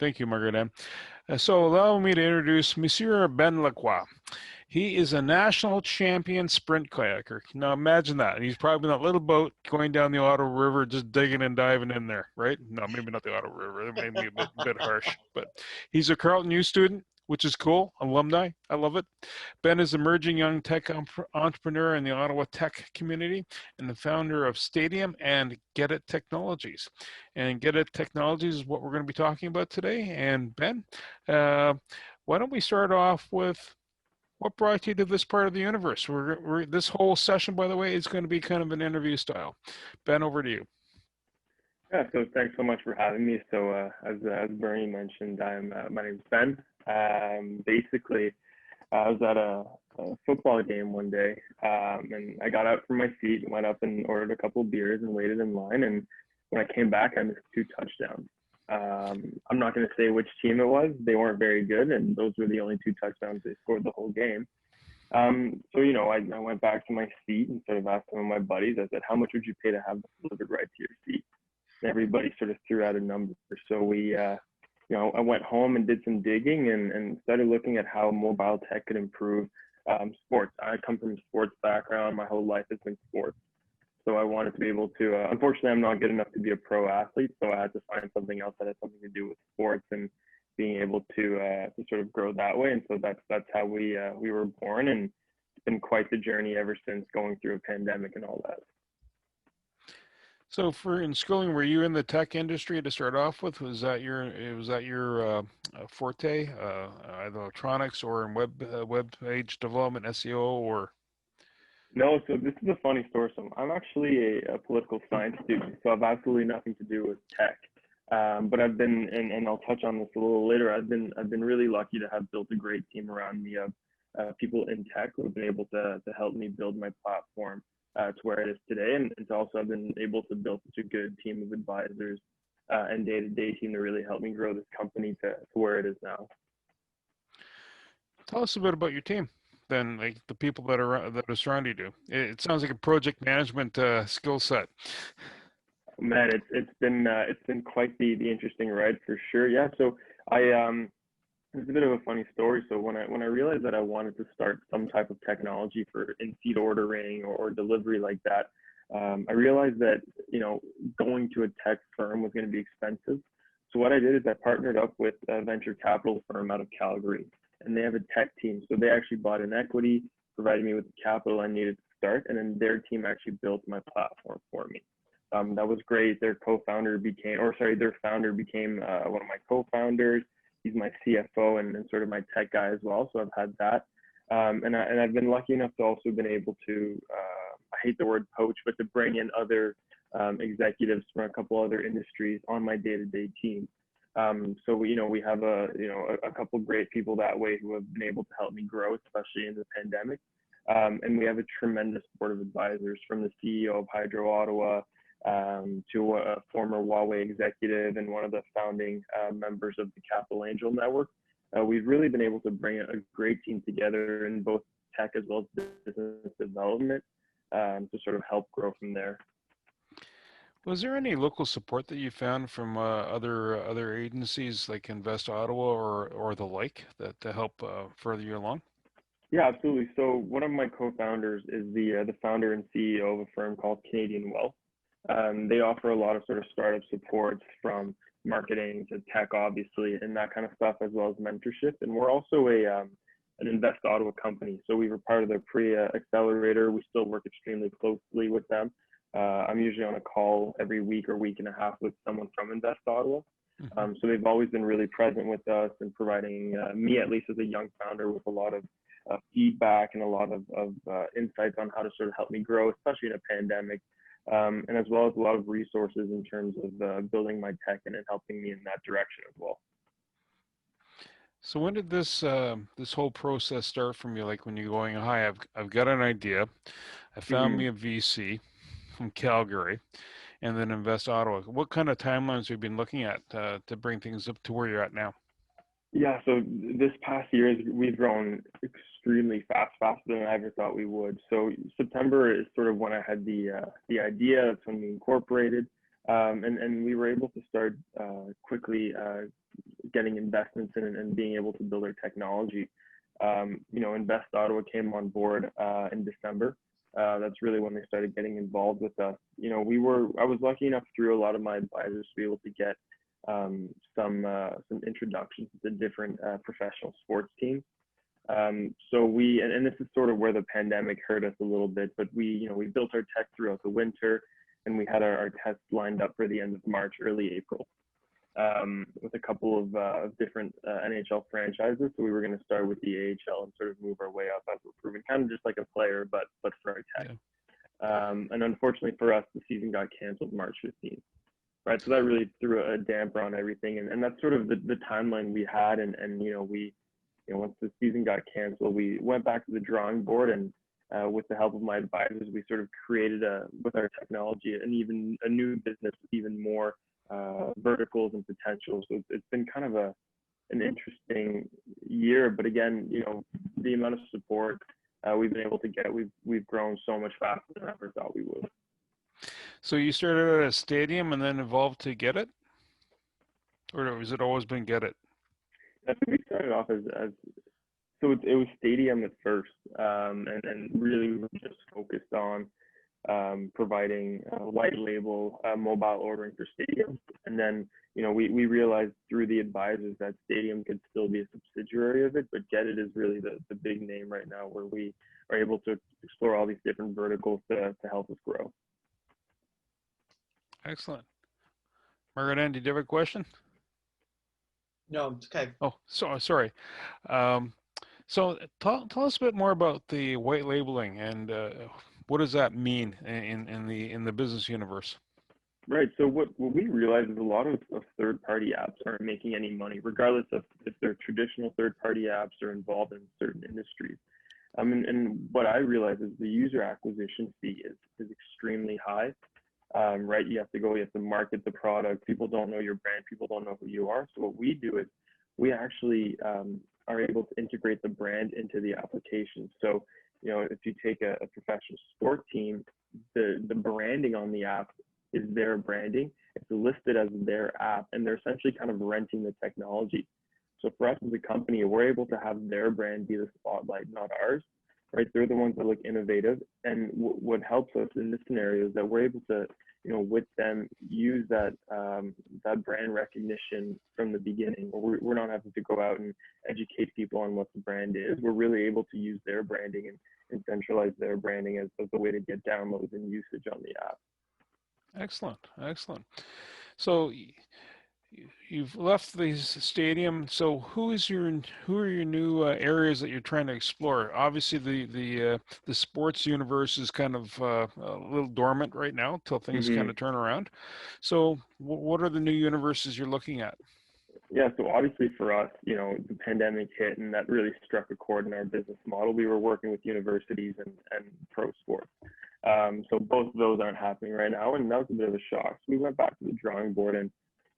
Thank you, Margaret Ann. So allow me to introduce Monsieur Ben Lacroix. He is a national champion sprint kayaker. Now imagine that. He's probably in that little boat going down the Ottawa River, just digging and diving in there, right? No, maybe not the Ottawa River. That may be a bit harsh. But he's a Carleton U student, which is cool. Alumni. I love it. Ben is an emerging young tech entrepreneur in the Ottawa tech community and the founder of STADIYUM and GETIT Technologies. And GETIT Technologies is what we're going to be talking about today. And Ben, why don't we start off with what brought you to this part of the universe? This whole session, by the way, is going to be kind of an interview style. Ben, over to you. Yeah, so thanks so much for having me. So as Bernie mentioned, my name's Ben. Basically, I was at a football game one day, and I got out from my seat and went up and ordered a couple of beers and waited in line. And when I came back, I missed 2 touchdowns. I'm not going to say which team it was. They weren't very good, and those were the only 2 touchdowns they scored the whole game. So, you know, I went back to my seat and sort of asked some of my buddies, I said, how much would you pay to have this delivered right to your seat? And everybody sort of threw out a number. So we, you know, I went home and did some digging and started looking at how mobile tech could improve sports. I come from a sports background. My whole life has been sports. So I wanted to be able to, unfortunately, I'm not good enough to be a pro athlete. So I had to find something else that had something to do with sports and being able to sort of grow that way. And so that's how we were born. And it's been quite the journey ever since, going through a pandemic and all that. So in schooling, were you in the tech industry to start off with? Was that your forte, either electronics or in web page development, SEO, or? No, so this is a funny story. So I'm actually a political science student, so I've absolutely nothing to do with tech. But I've been, and I'll touch on this a little later. I've been really lucky to have built a great team around me of people in tech who have been able to help me build my platform to where it is today, and to also I've been able to build such a good team of advisors and day-to-day team to really help me grow this company to where it is now. Tell us a bit about your team. Then, like the people that are surrounding you. It sounds like a project management skill set. Man, it's been quite the interesting ride for sure. Yeah, so it's a bit of a funny story. So when I realized that I wanted to start some type of technology for in-seat ordering or delivery like that, I realized that, you know, going to a tech firm was going to be expensive. So what I did is I partnered up with a venture capital firm out of Calgary, and they have a tech team. So they actually bought an equity, provided me with the capital I needed to start, and then their team actually built my platform for me. That was great. Their founder became one of my co-founders. He's my CFO and sort of my tech guy as well. So I've had that. And I've been lucky enough to also been able to, I hate the word poach, but to bring in other executives from a couple other industries on my day-to-day team. So we have a couple great people that way who have been able to help me grow, especially in the pandemic. And we have a tremendous board of advisors, from the CEO of Hydro Ottawa to a former Huawei executive and one of the founding members of the Capital Angel Network. We've really been able to bring a great team together in both tech as well as business development to sort of help grow from there. Was there any local support that you found from other agencies like Invest Ottawa or the like that to help further you along? Yeah, absolutely. So one of my co-founders is the founder and CEO of a firm called Canadian Wealth. They offer a lot of sort of startup support, from marketing to tech, obviously, and that kind of stuff, as well as mentorship. And we're also an Invest Ottawa company. So we were part of their pre-accelerator. We still work extremely closely with them. I'm usually on a call every week or week and a half with someone from Invest Ottawa. So they've always been really present with us and providing me, at least as a young founder, with a lot of feedback and a lot of insights on how to sort of help me grow, especially in a pandemic. And as well as a lot of resources in terms of building my tech and helping me in that direction as well. So when did this whole process start from you? Like when you're going, hi, I've got an idea, I found me a VC from Calgary, and then Invest Ottawa. What kind of timelines have you been looking at to bring things up to where you're at now? Yeah, so this past year we've grown extremely fast, faster than I ever thought we would. So September is sort of when I had the idea. That's when we incorporated, and we were able to start quickly getting investments in and being able to build our technology. Invest Ottawa came on board in December. That's really when they started getting involved with us. I was lucky enough through a lot of my advisors to be able to get some introductions to different professional sports teams. And this is sort of where the pandemic hurt us a little bit, but we built our tech throughout the winter, and we had our tests lined up for the end of March, early April, with a couple of different NHL franchises. So we were going to start with the AHL and sort of move our way up as we're proving, kind of just like a player, but for our tech. Yeah. And unfortunately for us, the season got canceled March 15th. Right, so that really threw a damper on everything, and that's sort of the timeline we had. And once the season got canceled, we went back to the drawing board, and with the help of my advisors, we sort of created with our technology a new business with even more verticals and potential. So it's been kind of an interesting year, but again, the amount of support we've been able to get, we've grown so much faster than I ever thought we would. So you started at a STADIYUM and then evolved to GETIT, or has it always been GETIT? I think we started off as so it was STADIYUM at first, and really we were just focused on providing white label mobile ordering for stadiums. And then we realized through the advisors that STADIYUM could still be a subsidiary of it, but GETIT is really the big name right now, where we are able to explore all these different verticals to help us grow. Excellent. Margaret Ann, did you have a question? No, it's okay. Oh, sorry. So tell us a bit more about the white labeling, and what does that mean in the business universe? Right. So what we realize is a lot of third-party apps aren't making any money, regardless of if they're traditional third-party apps or involved in certain industries. And what I realize is the user acquisition fee is extremely high. Right, you have to market the product. People don't know your brand. People don't know who you are. So what we do is we actually are able to integrate the brand into the application. So if you take a professional sport team, the branding on the app is their branding. It's listed as their app, and they're essentially kind of renting the technology. So for us as a company, we're able to have their brand be the spotlight, not ours. Right, they're the ones that look innovative, and what helps us in this scenario is that we're able to, with them, use that brand recognition from the beginning. We're not having to go out and educate people on what the brand is. We're really able to use their branding and centralize their branding as the way to get downloads and usage on the app. Excellent, excellent. So you've left the STADIYUM. So who are your new areas that you're trying to explore? Obviously, the sports universe is kind of a little dormant right now until things kind of turn around. So what are the new universes you're looking at? Yeah, so obviously for us, the pandemic hit, and that really struck a chord in our business model. We were working with universities and pro sports. So both of those aren't happening right now, and that was a bit of a shock. So we went back to the drawing board, and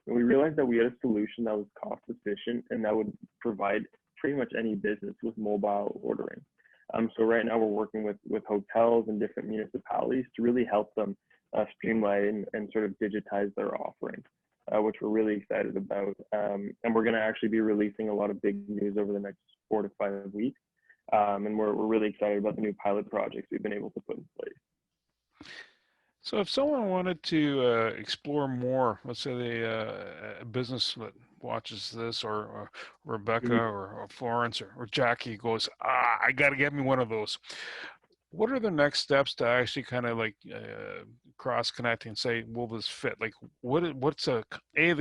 we realized that we had a solution that was cost efficient and that would provide pretty much any business with mobile ordering. So right now we're working with hotels and different municipalities to really help them streamline and sort of digitize their offering, which we're really excited about. And we're going to actually be releasing a lot of big news over the next 4 to 5 weeks. And we're really excited about the new pilot projects we've been able to put in place. So if someone wanted to explore more, let's say a business that watches this, or Rebecca or Florence or Jackie goes, I got to get me one of those. What are the next steps to actually kind of like cross connect and say, will this fit? Like what's the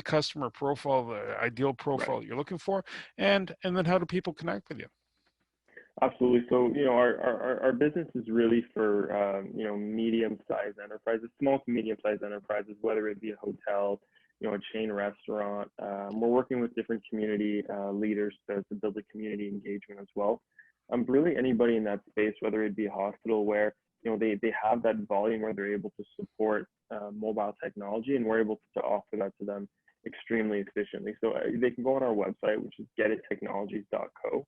customer profile, the ideal profile that you're looking for, and then how do people connect with you? Absolutely. So, our business is really for, medium-sized enterprises, small to medium-sized enterprises, whether it be a hotel, a chain restaurant. We're working with different community leaders to build a community engagement as well. Really anybody in that space, whether it be a hospital where, they have that volume where they're able to support mobile technology, and we're able to offer that to them extremely efficiently. So they can go on our website, which is getittechnologies.co.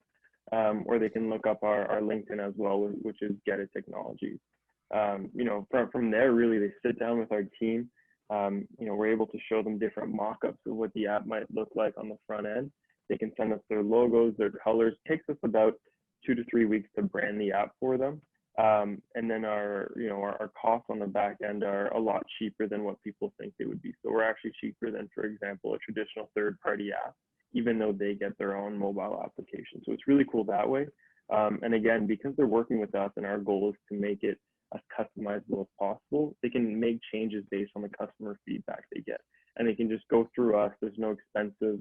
Or they can look up our LinkedIn as well, which is GETIT Technologies. From there, really, they sit down with our team. We're able to show them different mock-ups of what the app might look like on the front end. They can send us their logos, their colors. It takes us about 2 to 3 weeks to brand the app for them. And then our costs on the back end are a lot cheaper than what people think they would be. So we're actually cheaper than, for example, a traditional third-party app, even though they get their own mobile application. So it's really cool that way. And again, because they're working with us and our goal is to make it as customizable as possible, they can make changes based on the customer feedback they get. And they can just go through us. There's no expensive,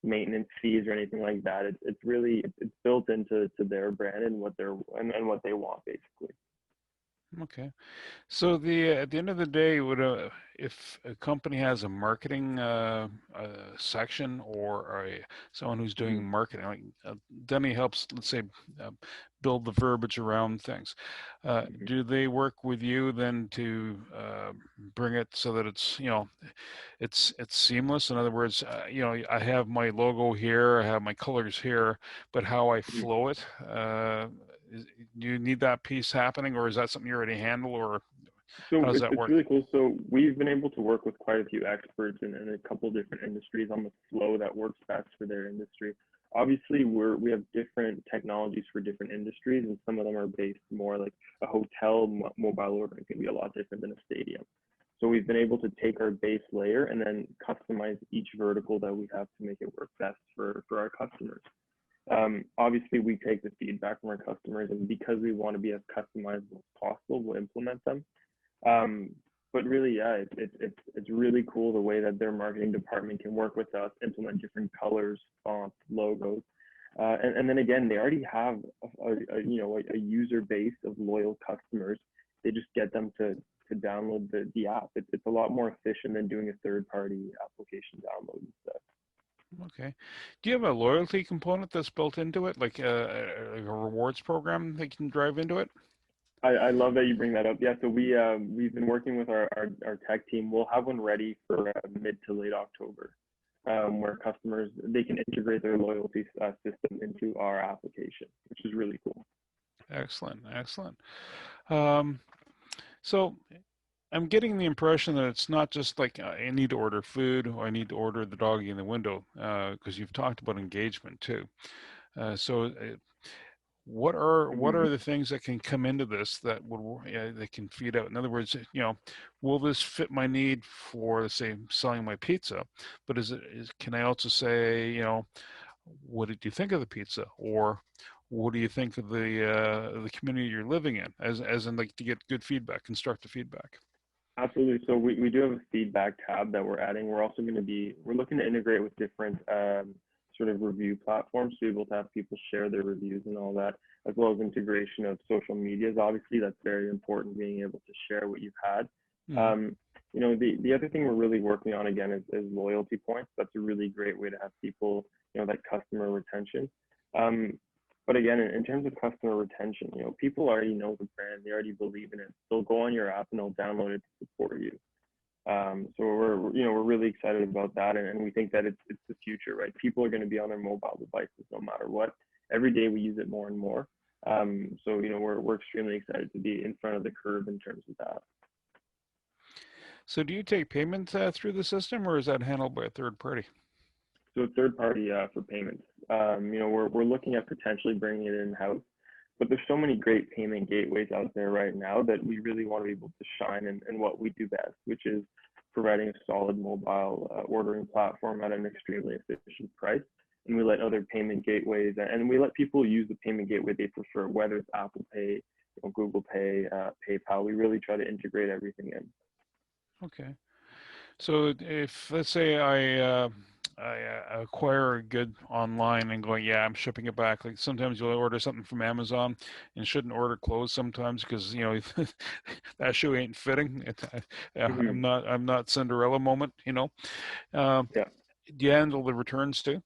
maintenance fees or anything like that. It's really, it's built into their brand and what they want, basically. Okay. So at the end of the day, if a company has a marketing section or someone who's doing marketing, like Denny helps, let's say, build the verbiage around things. Do they work with you then to bring it so that it's seamless? In other words, I have my logo here, I have my colors here, but how I flow it. Do you need that piece happening, or is that something you already handle, or how does that work? It's really cool. So we've been able to work with quite a few experts in a couple of different industries on the flow that works best for their industry. Obviously, we have different technologies for different industries, and some of them are based more like a hotel mobile ordering can be a lot different than a stadium. So we've been able to take our base layer and then customize each vertical that we have to make it work best for our customers. Obviously, we take the feedback from our customers, and because we want to be as customizable as possible, we'll implement them. But really, yeah, it's really cool the way that their marketing department can work with us, implement different colors, fonts, logos, and then again, they already have a user base of loyal customers. They just get them to download the app. It's a lot more efficient than doing a third-party application download instead. Okay. Do you have a loyalty component that's built into it, like a rewards program that you can drive into it? I love that you bring that up. Yeah, so we've been working with our tech team. We'll have one ready for mid to late October, where customers, they can integrate their loyalty system into our application, which is really cool. Excellent, excellent. So I'm getting the impression that it's not just like I need to order food or I need to order the doggy in the window, because you've talked about engagement too. What are the things that can come into this that they can feed out? In other words, will this fit my need for, say, selling my pizza? But can I also say, what did you think of the pizza, or what do you think of the community you're living in, as in, like, to get good feedback, constructive feedback? Absolutely. So we do have a feedback tab that we're adding. We're also we're looking to integrate with different sort of review platforms to be able to have people share their reviews and all that, as well as integration of social medias. Obviously, that's very important, being able to share what you've had. The other thing we're really working on, again, is loyalty points. That's a really great way to have people, that customer retention. But again, in terms of customer retention, people already know the brand, they already believe in it. They'll go on your app and they'll download it to support you. So we're really excited about that, and we think that it's the future, right? People are going to be on their mobile devices no matter what. Every day we use it more and more. So we're extremely excited to be in front of the curve in terms of that. So do you take payment through the system, or is that handled by a third party? So third party for payments. We're looking at potentially bringing it in-house, but there's so many great payment gateways out there right now that we really want to be able to shine in what we do best, which is providing a solid mobile ordering platform at an extremely efficient price. And we let other payment gateways, and we let people use the payment gateway they prefer, whether it's Apple Pay, Google Pay, PayPal. We really try to integrate everything in. Okay. So if, let's say, I acquire a good online and going, yeah, I'm shipping it back. Like sometimes you'll order something from Amazon and shouldn't order clothes sometimes because that shoe ain't fitting. I'm not Cinderella moment. Yeah. Do you handle the returns too?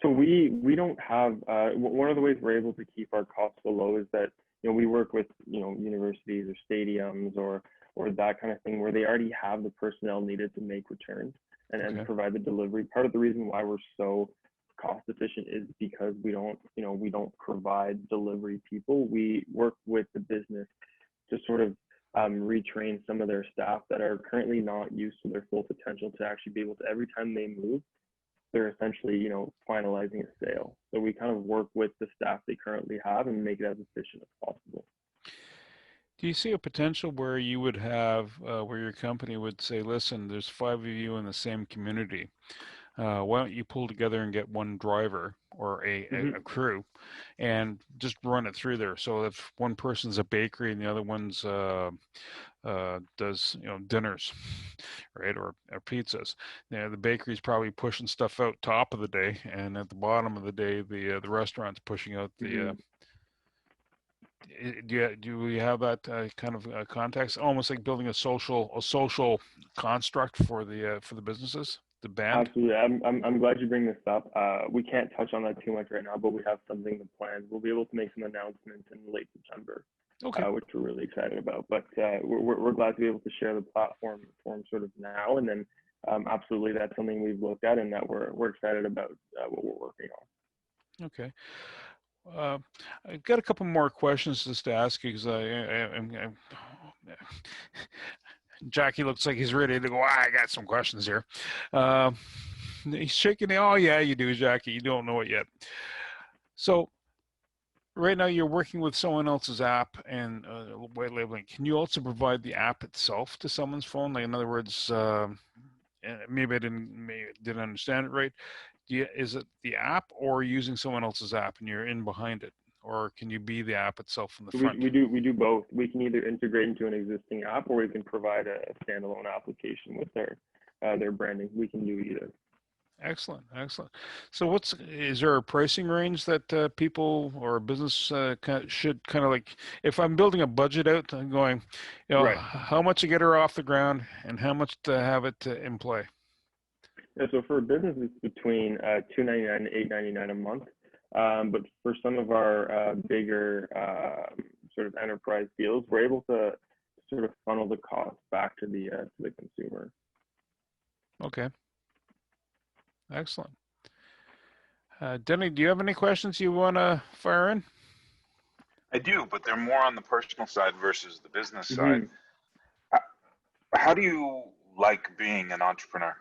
So we don't have one of the ways we're able to keep our costs so low is that we work with universities or stadiums or that kind of thing where they already have the personnel needed to make returns and provide the delivery. Part of the reason why we're so cost efficient is because we don't provide delivery people. We work with the business to sort of retrain some of their staff that are currently not used to their full potential to actually be able to, every time they move, they're essentially, you know, finalizing a sale. So we kind of work with the staff they currently have and make it as efficient as possible. Do you see a potential where you would have, where your company would say, listen, there's 5 of you in the same community. Why don't you pull together and get one driver or a crew and just run it through there? So if one person's a bakery and the other one's does, you know, dinners, right, or pizzas, you know, the bakery's probably pushing stuff out top of the day, and at the bottom of the day, the restaurant's pushing out the. Do we have that kind of context? Almost like building a social construct for the businesses, the band. Absolutely. I'm glad you bring this up. We can't touch on that too much right now, but we have something planned. We'll be able to make some announcements in late September, which we're really excited about. But we're glad to be able to share the platform sort of now, and then absolutely that's something we've looked at and that we're excited about what we're working on. Okay. I've got a couple more questions just to ask you, because Jackie looks like he's ready to go. I got some questions here. He's shaking the, oh yeah, you do, Jackie. You don't know it yet. So right now you're working with someone else's app and white labeling. Can you also provide the app itself to someone's phone? Like, in other words, maybe I didn't understand it right. Is it the app or using someone else's app and you're in behind it? Or can you be the app itself from the front? We do both. We can either integrate into an existing app, or we can provide a standalone application with their branding. We can do either. Excellent. So is there a pricing range that people or a business should kind of, like, if I'm building a budget out, I'm going, you know, how much to get her off the ground and how much to have it in play? Yeah, so for a business, it's between $2.99 and $8.99 a month. But for some of our bigger sort of enterprise deals, we're able to sort of funnel the cost back to the consumer. Okay. Excellent. Denny, do you have any questions you want to fire in? I do, but they're more on the personal side versus the business side. How do you like being an entrepreneur?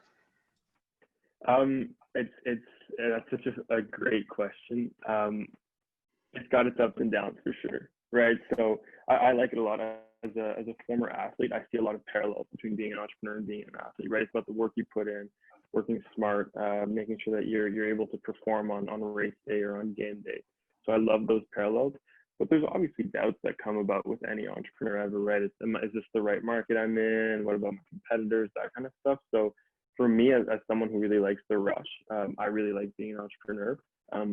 That's such a great question. It's got its ups and downs for sure, right? So I like it a lot. As a former athlete, I see a lot of parallels between being an entrepreneur and being an athlete, right? It's about the work you put in, working smart, making sure that you're able to perform on race day or on game day. So I love those parallels. But there's obviously doubts that come about with any entrepreneur ever, right? Is this the right market I'm in? What about my competitors? That kind of stuff. So for me, as someone who really likes the rush, I really like being an entrepreneur,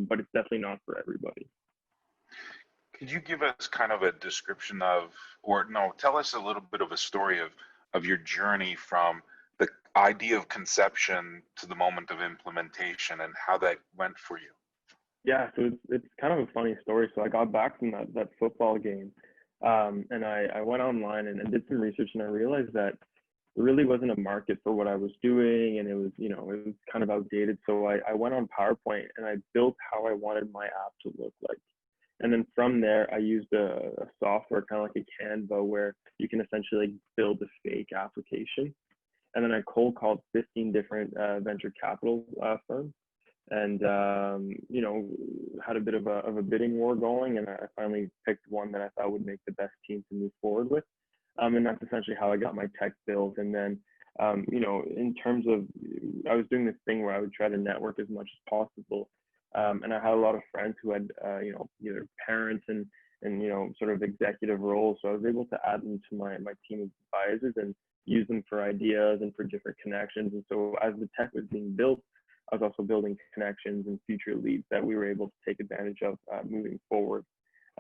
but it's definitely not for everybody. Could you give us kind of a description of, or no, tell us a little bit of a story of your journey from the idea of conception to the moment of implementation and how that went for you? Yeah, so it's kind of a funny story. So I got back from that football game, and I went online and did some research, and I realized that there really wasn't a market for what I was doing, and it was kind of outdated. So I went on PowerPoint and I built how I wanted my app to look like. And then from there, I used a software kind of like a Canva where you can essentially build a fake application. And then I cold called 15 different venture capital firms, and had a bit of a bidding war going. And I finally picked one that I thought would make the best team to move forward with. And that's essentially how I got my tech built. And then, in terms of, I was doing this thing where I would try to network as much as possible. And I had a lot of friends who had, either parents and sort of executive roles. So I was able to add them to my team of advisors and use them for ideas and for different connections. And so as the tech was being built, I was also building connections and future leads that we were able to take advantage of moving forward.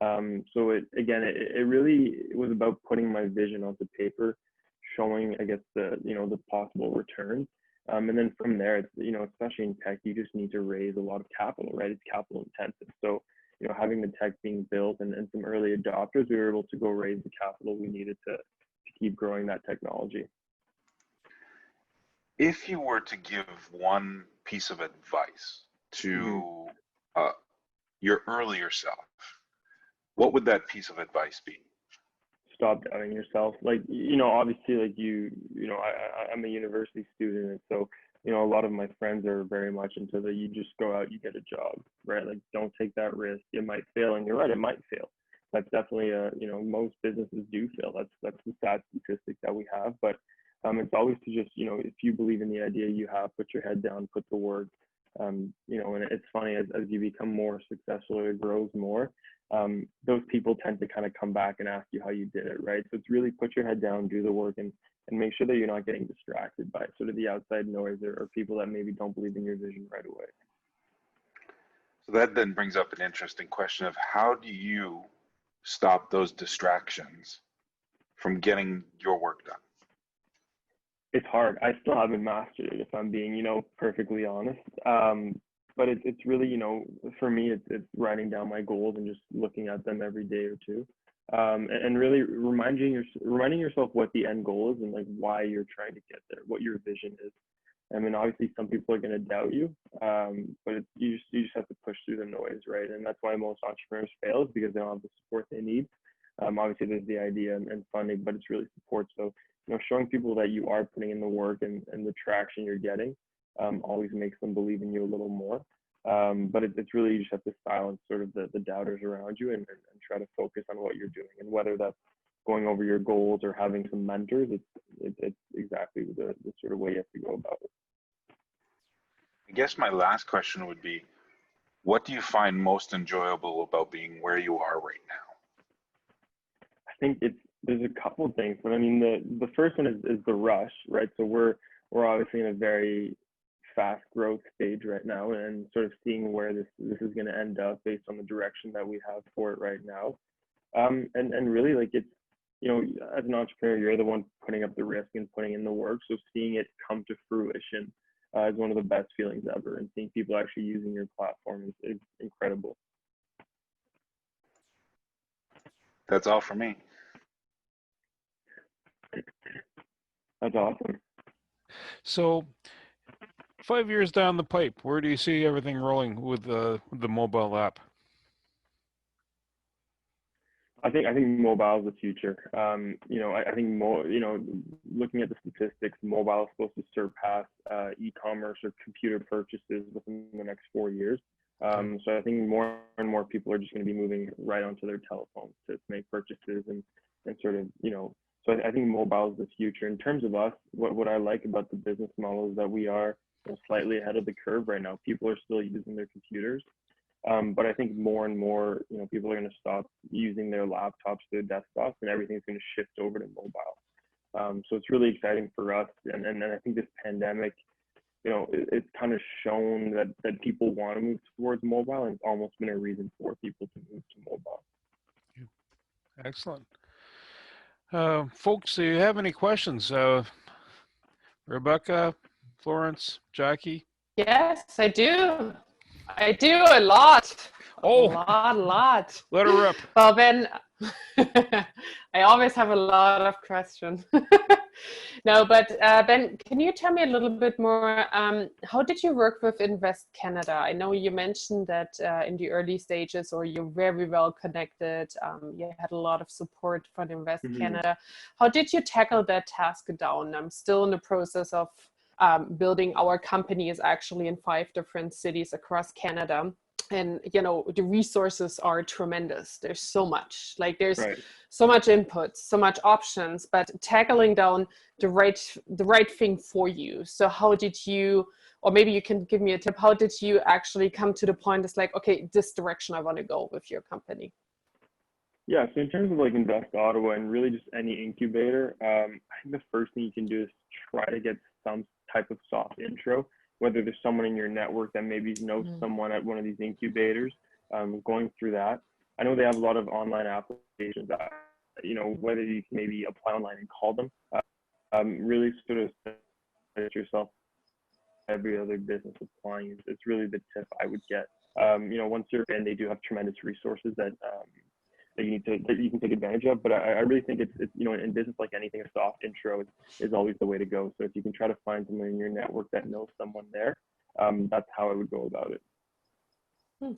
So it really was about putting my vision onto paper, showing, I guess, the possible returns. And then from there, it's, especially in tech, you just need to raise a lot of capital, right? It's capital intensive. So, having the tech being built and some early adopters, we were able to go raise the capital we needed to keep growing that technology. If you were to give one piece of advice to your earlier self, what would that piece of advice be? stop doubting yourself. Like, you know, obviously, like I'm a university student, and so, you know, a lot of my friends are very much into the, you just go out, you get a job, right? Like, don't take that risk. It might fail, and you're right, it might fail. That's definitely you know, most businesses do fail. That's the sad statistic that we have. But it's always to just, you know, if you believe in the idea you have, put your head down, put the work. You know, and it's funny, as you become more successful, it grows more. Those people tend to kind of come back and ask you how you did it, right? So it's really put your head down, do the work, and make sure that you're not getting distracted by sort of the outside noise or people that maybe don't believe in your vision right away. So that then brings up an interesting question of how do you stop those distractions from getting your work done? It's hard. I still haven't mastered it, if I'm being, you know, perfectly honest. But it's really, you know, for me, it's writing down my goals and just looking at them every day or two, and really reminding yourself what the end goal is and like why you're trying to get there, what your vision is. I mean, obviously, some people are going to doubt you, but you just have to push through the noise, right? And that's why most entrepreneurs fail, is because they don't have the support they need. Obviously, there's the idea and funding, but it's really support. So, you know, showing people that you are putting in the work and the traction you're getting always makes them believe in you a little more. But it's really, you just have to silence sort of the doubters around you and try to focus on what you're doing. And whether that's going over your goals or having some mentors, it's exactly the sort of way you have to go about it. I guess my last question would be, what do you find most enjoyable about being where you are right now? I think there's a couple of things, but I mean, the first one is the rush, right? So we're obviously in a very fast growth stage right now, and sort of seeing where this is going to end up based on the direction that we have for it right now. And really, like, it's, you know, as an entrepreneur, you're the one putting up the risk and putting in the work. So seeing it come to fruition is one of the best feelings ever, and seeing people actually using your platform is incredible. That's all for me. That's awesome. So 5 years down the pipe, where do you see everything rolling with the mobile app? I think mobile is the future. You know, I think you know, looking at the statistics, mobile is supposed to surpass e-commerce or computer purchases within the next 4 years. So I think more and more people are just going to be moving right onto their telephones to make purchases and sort of, you know. So I think mobile is the future. In terms of us, what I like about the business model is that we are slightly ahead of the curve right now. People are still using their computers. But I think more and more, you know, people are going to stop using their laptops, their desktops, and everything's going to shift over to mobile. So it's really exciting for us. And I think this pandemic, you know, it's kind of shown that people want to move towards mobile, and it's almost been a reason for people to move to mobile. Excellent. Folks, do you have any questions? Rebecca, Florence, Jackie? Yes, I do. I do a lot. Oh, a lot. Let her rip. Well, Ben, I always have a lot of questions. No, but Ben, can you tell me a little bit more? How did you work with Invest Canada? I know you mentioned that in the early stages, or you're very well connected. You had a lot of support from Invest Canada. How did you tackle that task down? I'm still in the process of building our company is actually in 5 different cities across Canada. And, you know, the resources are tremendous. There's so much, like there's so much input, so much options, but tackling down the right thing for you. So how did you, or maybe you can give me a tip, how did you actually come to the point it's like, okay, this direction I want to go with your company? Yeah, so in terms of like Invest Ottawa and really just any incubator, I think the first thing you can do is try to get some type of soft intro, whether there's someone in your network that maybe knows someone at one of these incubators, going through that. I know they have a lot of online applications that, you know, whether you can maybe apply online and call them, really sort of set yourself every other business applying. It's really the tip I would get. You know, once you're in, they do have tremendous resources that that you can take advantage of. But I really think it's you know, in business like anything, a soft intro is always the way to go. So if you can try to find someone in your network that knows someone there, that's how I would go about it.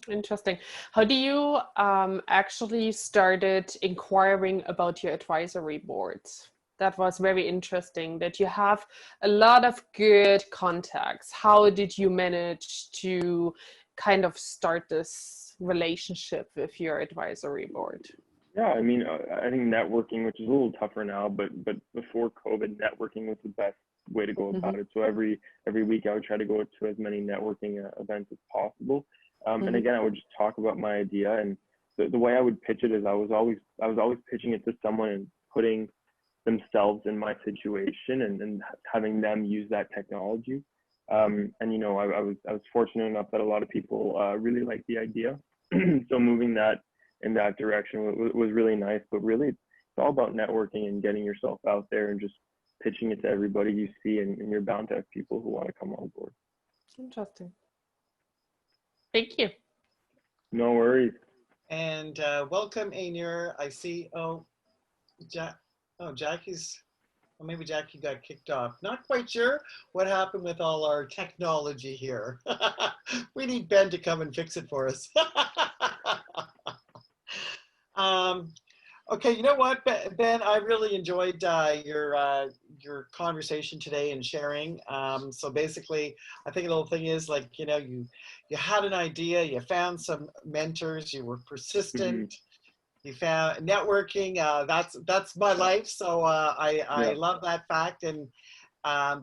Interesting. How do you actually started inquiring about your advisory boards? That was very interesting that you have a lot of good contacts. How did you manage to kind of start this relationship with your advisory board? Yeah, I mean, I think networking, which is a little tougher now, but before COVID, networking was the best way to go about it. So every week I would try to go to as many networking events as possible. And again, I would just talk about my idea, and the way I would pitch it is I was always pitching it to someone and putting themselves in my situation and having them use that technology. And you know, I was fortunate enough that a lot of people really liked the idea. So moving that in that direction was really nice. But really, it's all about networking and getting yourself out there and just pitching it to everybody you see, and you're bound to have people who want to come on board. Interesting. Thank you. No worries. And welcome, Ainur. I see. Jackie's. Well, maybe Jackie got kicked off. Not quite sure what happened with all our technology here. We need Ben to come and fix it for us. Okay, you know what, Ben, I really enjoyed your conversation today and sharing. So basically, I think the whole thing is like, you know, you had an idea, you found some mentors, you were persistent, you found networking. That's my life. So I love that fact, and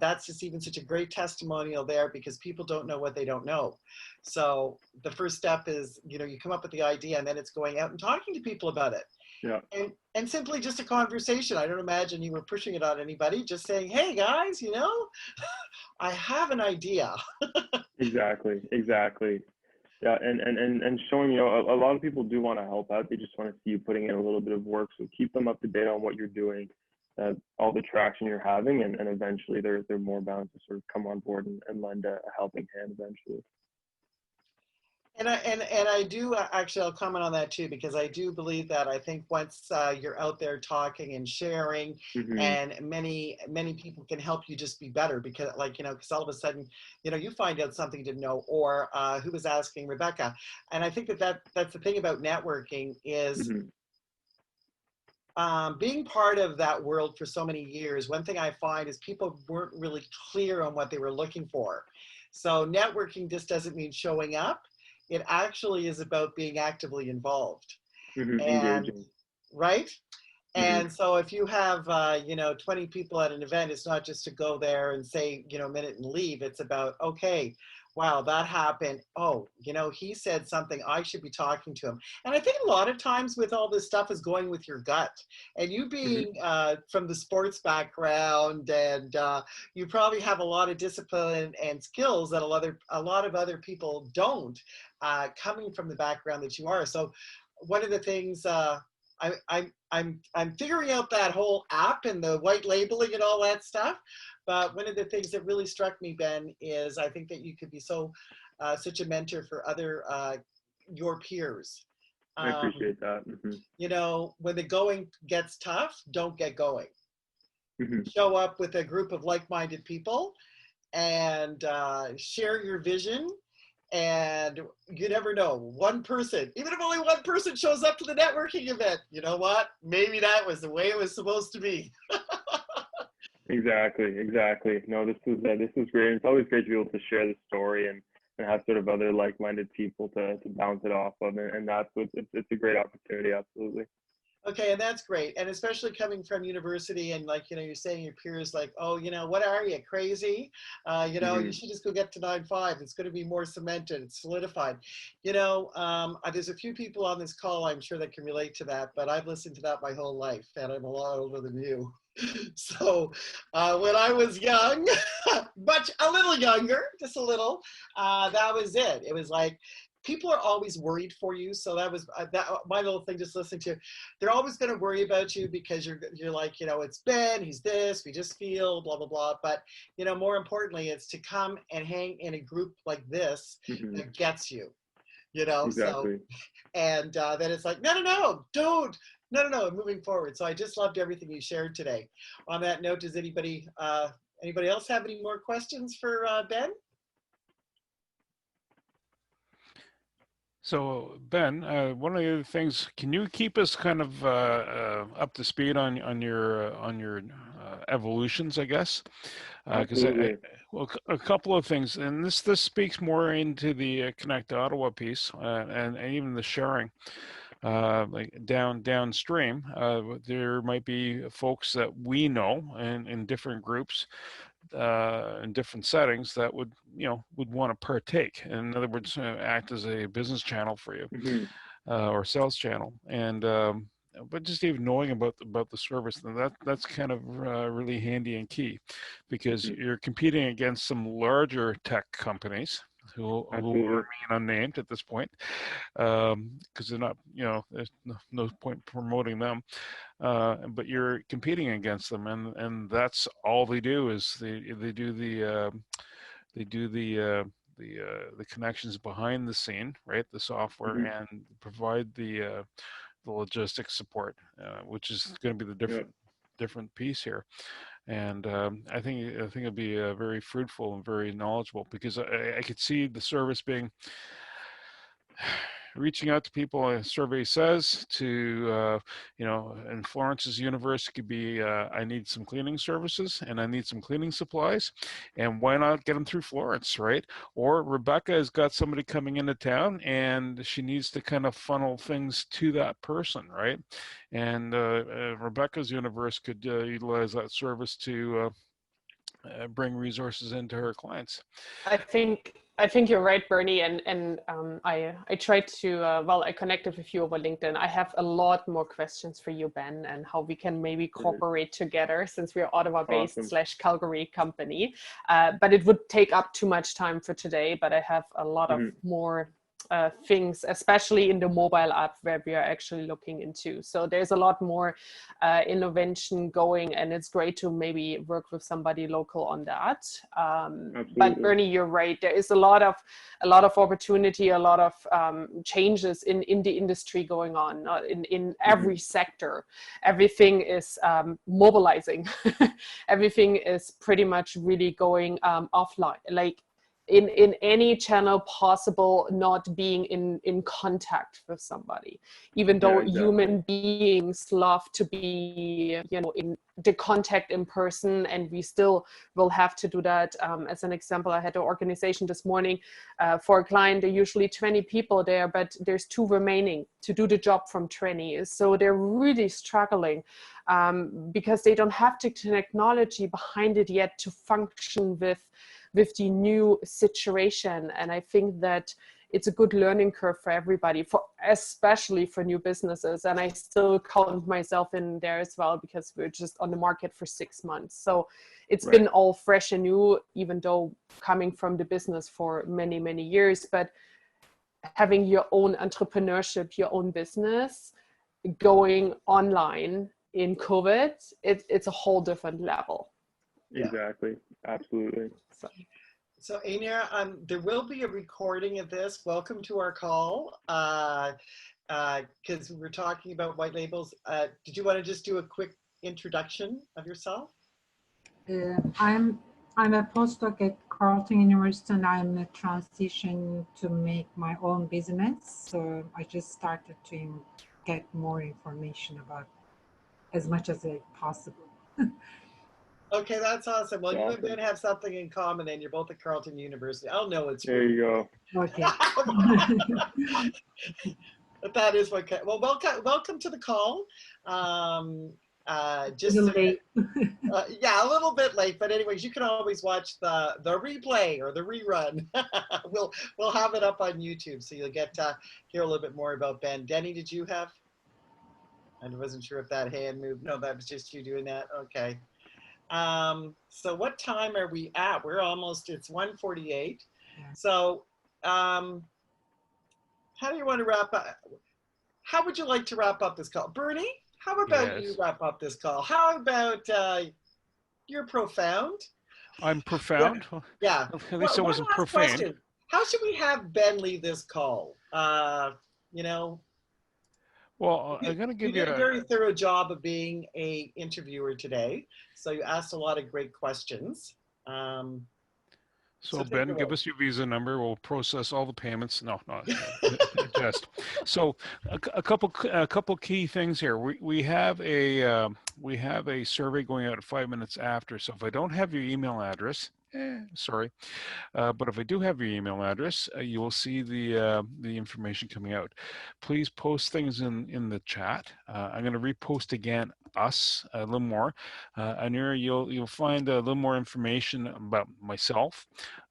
that's just even such a great testimonial there, because people don't know what they don't know. So the first step is, you know, you come up with the idea, and then it's going out and talking to people about it. Yeah. And simply just a conversation. I don't imagine you were pushing it on anybody, just saying, hey guys, you know, I have an idea. Exactly. Yeah, and showing, you know, a lot of people do want to help out. They just want to see you putting in a little bit of work. So keep them up to date on what you're doing, all the traction you're having, and eventually they're more bound to sort of come on board and lend a helping hand eventually. And I do actually, I'll comment on that too, because I do believe that I think once you're out there talking and sharing, and many people can help you just be better, because like, you know, because all of a sudden, you know, you find out something you didn't know, or who was asking Rebecca. And I think that's the thing about networking is being part of that world for so many years. One thing I find is people weren't really clear on what they were looking for. So networking just doesn't mean showing up. It actually is about being actively involved, and Engaging. right. And so if you have, you know, 20 people at an event, it's not just to go there and say, you know, a minute and leave. It's about, okay, wow, that happened. Oh, you know, he said something, I should be talking to him. And I think a lot of times with all this stuff is going with your gut, and you being from the sports background, and you probably have a lot of discipline and skills that a lot of other people don't, coming from the background that you are. So one of the things, I'm figuring out that whole app and the white labeling and all that stuff. But one of the things that really struck me, Ben, is I think that you could be such a mentor for other your peers. I appreciate that. You know, when the going gets tough, don't get going. Show up with a group of like-minded people and share your vision. And you never know, one person, even if only one person shows up to the networking event, you know what? Maybe that was the way it was supposed to be. Exactly. No, this is great. It's always great to be able to share the story and have sort of other like-minded people to bounce it off of, and that's what it's a great opportunity. Absolutely. Okay, and that's great. And especially coming from university, and like, you know, you're saying your peers like, oh, you know, what are you, crazy? You know, you should just go get to 9.5. It's going to be more cemented, it's solidified. You know, there's a few people on this call, I'm sure, that can relate to that, but I've listened to that my whole life, and I'm a lot older than you. So when I was young, a little younger, just a little, that was it. It was like, people are always worried for you. So that was my little thing, just listening to, they're always going to worry about you because you're like, you know, it's Ben, he's this, we just feel blah, blah, blah. But, you know, more importantly, it's to come and hang in a group like this that gets you, you know. Exactly. So, and then it's like, no, don't, no, moving forward. So I just loved everything you shared today. On that note, does anybody else have any more questions for Ben? So Ben, one of the other things, can you keep us kind of up to speed on your evolutions, I guess? Because Absolutely. well, a couple of things, and this speaks more into the Connect Ottawa piece and even the sharing. Like downstream, there might be folks that we know in different groups in different settings that would would want to partake. In other words, act as a business channel for you Hmm. or sales channel. And but just even knowing about the service, that's kind of really handy and key, because Hmm. you're competing against some larger tech companies who will Absolutely. remain unnamed at this point, because they're not, there's no point promoting them. But you're competing against them, and that's all they do is they do they do the connections behind the scene, right? The software, Hmm. and provide the logistics support, which is going to be the Yeah. different piece here. And I think it'd be very fruitful and very knowledgeable, because I could see the service being reaching out to people. A survey says to in Florence's universe, it could be I need some cleaning services and I need some cleaning supplies, and why not get them through Florence, right? Or Rebecca has got somebody coming into town and she needs to kind of funnel things to that person, right? And Rebecca's universe could utilize that service to bring resources into her clients. I think you're right, Bernie, and I tried to well, I connected with you over LinkedIn. I have a lot more questions for you, Ben, and how we can maybe cooperate together, since we're Ottawa-based Awesome. / Calgary company. But it would take up too much time for today. But I have a lot of more things, especially in the mobile app, where we are actually looking into. So there's a lot more innovation going, and it's great to maybe work with somebody local on that. But Bernie, you're right. There is a lot of opportunity, a lot of changes in the industry going on in every sector. Everything is mobilizing. Everything is pretty much really going offline. Like, in any channel possible, not being in contact with somebody, even though human beings love to be in the contact in person, and we still will have to do that. As an example, I had an organization this morning for a client. There are usually 20 people there, but there's 2 remaining to do the job from 20. So they're really struggling because they don't have the technology behind it yet to function with the new situation. And I think that it's a good learning curve for everybody, especially for new businesses. And I still count myself in there as well, because we're just on the market for 6 months. So it's been all fresh and new, even though coming from the business for many, many years. But having your own entrepreneurship, your own business, going online in COVID, it's a whole different level. Exactly. Absolutely. So Aineer, there will be a recording of this. Welcome to our call, because we were talking about white labels. Did you want to just do a quick introduction of yourself? I'm a postdoc at Carleton University, and I'm in a transition to make my own business. So I just started to get more information about as much as possible. Okay, that's awesome. Well, you and Ben have something in common, and you're both at Carleton University. I'll know it's there. You go. Okay. But that is what. Well, welcome to the call. Just late. yeah, a little bit late, but anyways, you can always watch the replay or the rerun. we'll have it up on YouTube, so you'll get to hear a little bit more about Ben. Denny, did you have? I wasn't sure if that hand moved. No, that was just you doing that. Okay. So what time are we at? We're almost, it's 1:48. So how do you want to wrap up? How would you like to wrap up this call? Bernie, how about you wrap up this call? How about you're profound? I'm profound? Yeah. At least I wasn't profane. Question. How should we have Ben leave this call? Well, I'm going to give you did a very thorough job of being a interviewer today. So you asked a lot of great questions. So take Ben, it give away. us your Visa number. We'll process all the payments. No, just. So a couple key things here. We have a survey going out at 5 minutes after. So if I don't have your email address, sorry, but if I do have your email address, you will see the information coming out. Please post things in the chat. I'm going to repost again us a little more. And here you'll find a little more information about myself,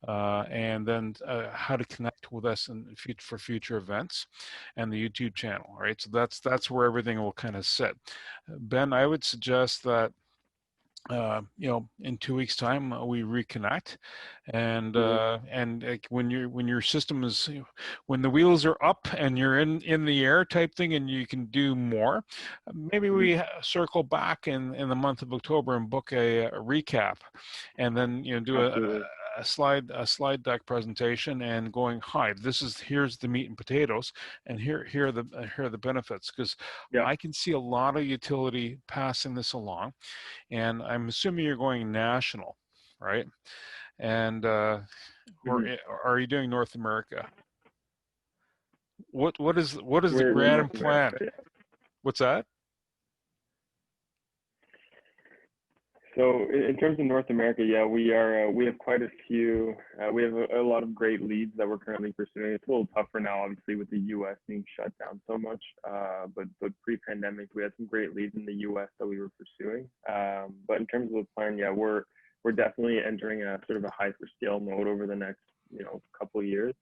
and then how to connect with us for future events, and the YouTube channel. All right, so that's where everything will kind of sit. Ben, I would suggest that in 2 weeks' time we reconnect, and when your system is, when the wheels are up and you're in the air type thing, and you can do more, maybe we circle back in the month of October and book a recap, and then do a slide deck presentation and going, hi, here's the meat and potatoes, and here are the benefits, because I can see a lot of utility passing this along. And I'm assuming you're going national, right? And or are you doing North America? What is the grand plan? What's that? So in terms of North America, we have quite a few. We have a lot of great leads that we're currently pursuing. It's a little tougher now, obviously, with the U.S. being shut down so much. But pre-pandemic, we had some great leads in the U.S. that we were pursuing. But in terms of the plan, we're definitely entering a sort of a hyperscale mode over the next couple of years.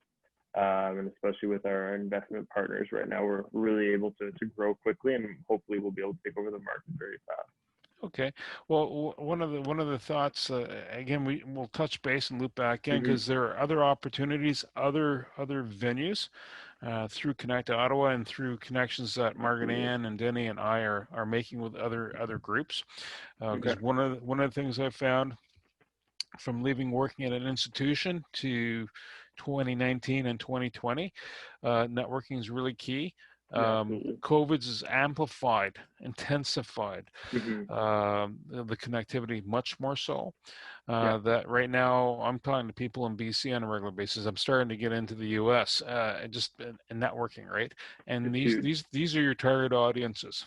And especially with our investment partners right now, we're really able to grow quickly, and hopefully we'll be able to take over the market very fast. Okay. Well, one of the thoughts, again, we'll touch base and loop back in, because there are other opportunities, other venues through Connect Ottawa and through connections that Margaret Ann and Denny and I are making with other groups. Because one of the things I've found from working at an institution to 2019 and 2020, networking is really key. COVID's is amplified, intensified the connectivity much more so. That right now I'm talking to people in BC on a regular basis. I'm starting to get into the US, just in networking, right? And these are your target audiences.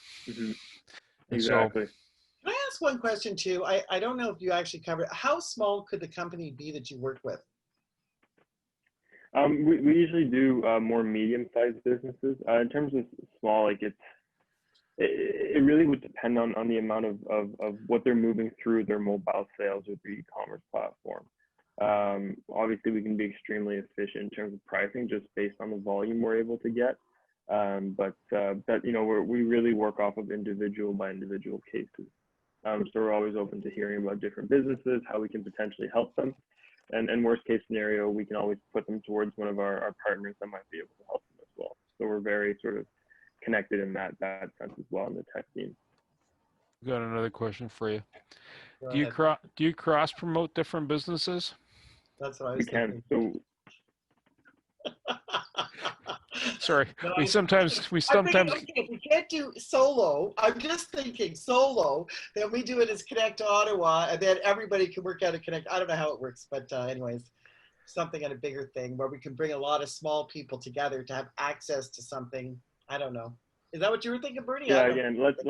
Exactly. Can I ask one question too? I don't know if you actually covered, how small could the company be that you work with? We usually do more medium-sized businesses. In terms of small, it really would depend on the amount of what they're moving through their mobile sales or their e-commerce platform. Obviously, we can be extremely efficient in terms of pricing just based on the volume we're able to get. But we really work off of individual by individual cases. So we're always open to hearing about different businesses, how we can potentially help them. And worst case scenario, we can always put them towards one of our partners that might be able to help them as well. So we're very sort of connected in that sense as well in the tech team. Got another question for you. Do you cross promote different businesses? That's what I was thinking. So sorry, No, we sometimes thinking, okay, if we can't do solo, I'm just thinking solo, then we do it as Connect Ottawa, and then everybody can work out a Connect. I don't know how it works, but anyways, something on a bigger thing where we can bring a lot of small people together to have access to something. I don't know. Is that what you were thinking, Bernie? Yeah, again, let's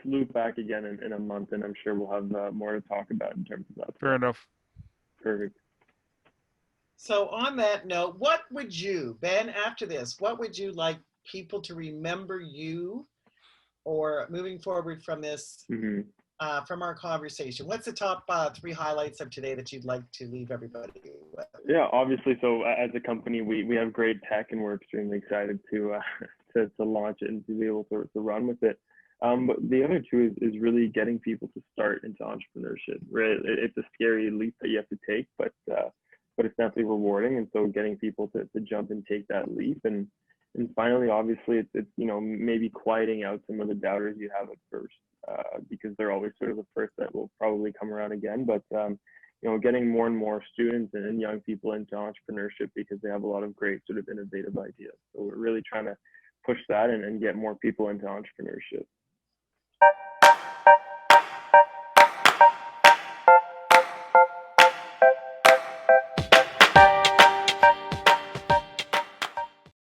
loop back again in a month, and I'm sure we'll have more to talk about in terms of that. Fair enough. Perfect. So on that note, what would you, Ben, after this, what would you like people to remember you, or moving forward from this, from our conversation? What's the top 3 highlights of today that you'd like to leave everybody with? Yeah, obviously. So as a company, we have great tech, and we're extremely excited to launch it and to be able to run with it. But the other two is really getting people to start into entrepreneurship. Right? It's a scary leap that you have to take, but it's definitely rewarding. And so getting people to jump and take that leap. And finally, obviously, it's maybe quieting out some of the doubters you have at first, because they're always sort of the first that will probably come around again. But getting more and more students and young people into entrepreneurship, because they have a lot of great sort of innovative ideas. So we're really trying to push that and get more people into entrepreneurship.